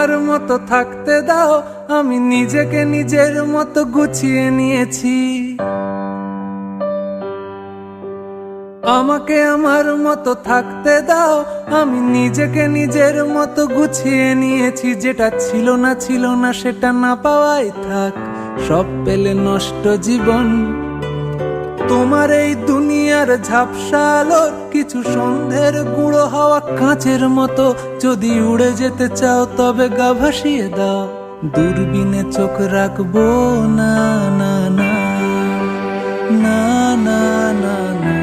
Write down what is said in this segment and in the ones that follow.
আমার মতো থাকতে দাও, আমি নিজেকে নিজের মতো গুছিয়ে নিয়েছি। আমাকে আমার মতো থাকতে দাও, আমি নিজেকে নিজের মতো গুছিয়ে নিয়েছি। যেটা ছিল না সেটা না পাওয়াই থাক, সব পেলে নষ্ট জীবন। তোমার এই দুনিয়ার ঝাপসা আলোর কিছু সন্ধ্যের গুঁড়ো হাওয়া কাঁচের মতো। যদি উড়ে যেতে চাও তবে গা ভাসিয়ে দাও, দূরবীনে চোখ রাখবো না না না না না না না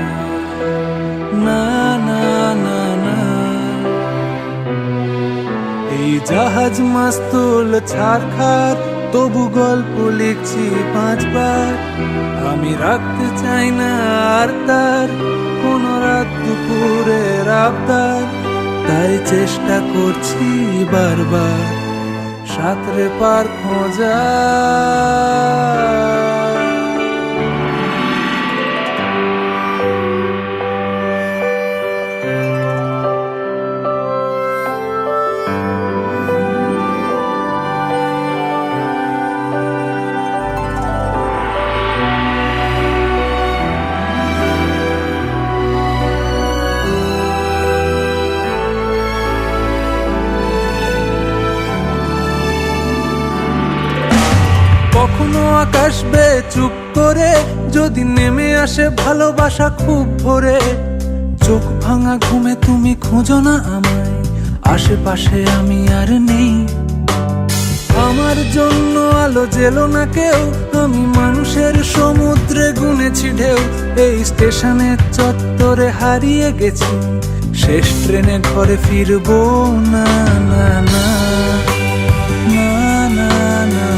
না না না না। এই জাহাজ মাস্তুল ছারখার, তবু গল্প লিখছি 5 বার। আমি রাখতে চাই না আর তার কোন রাত দুপুরের আবদার, তাই চেষ্টা করছি বারবার সাঁতরে পার খোঁজা। কখনো আকাশ বেয়ে চুপ করে যদি নেমে আসে ভালোবাসা খুব ভোরে। চোখ ভাঙা ঘুমে তুমি খোঁজো না আমায়, আশেপাশে আমি আর নেই। আমার জন্য আলো জেলো না কেউ, আমি মানুষের সমুদ্রে গুনেছি ঢেউ। এই স্টেশনের চত্বরে হারিয়ে গেছি, শেষ ট্রেনে ঘরে ফিরবো না না না না না না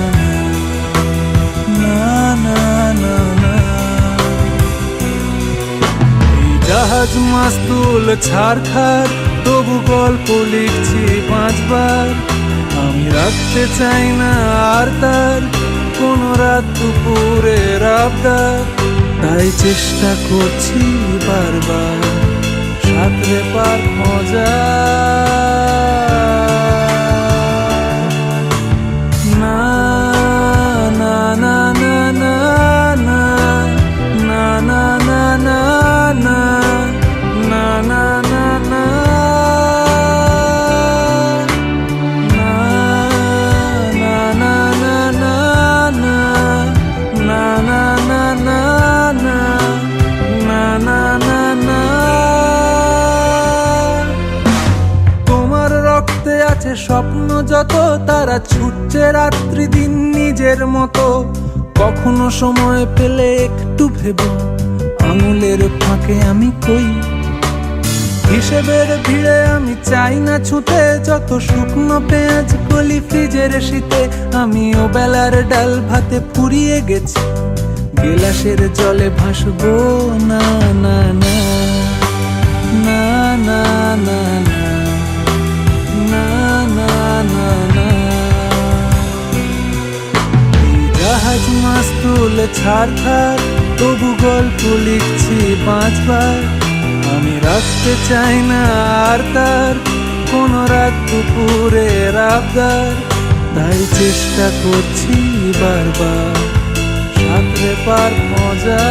না না না না। এই জাহাজ মাস্তুল ছারখার, তবু গল্প লিখছি 5 বার। আমি রাখতে চাই না আর তার কোন রাত দুপুরের আবদার, তাই চেষ্টা করছি বারবার সাঁতরে পার খোঁজা। স্বপ্ন যত তারা ছুটছে রাত্রি দিন নিজের মতো। কখনো সময় পেলে একটু ভেবো, আঙুলের ফাঁকে আমি কই। হিসেবের ভিড়ে আমি চাই না ছুটে, যত শুকনো পেঁয়াজ গলি ফ্রিজের শীতে। আমি ও বেলার ডাল ভাতে ফুরিয়ে গেছি, গেলাসের জলে ভাসবো না না না না না না না না না না। জাহাজ মাস্তুল ছারখার, তবু গল্প লিখছি 5 বার। আমি রাখতে চাই না আর তার কোন রাত দুপুরের আবদার, তাই চেষ্টা করছি বারবার সাঁতরে পার খোঁজা।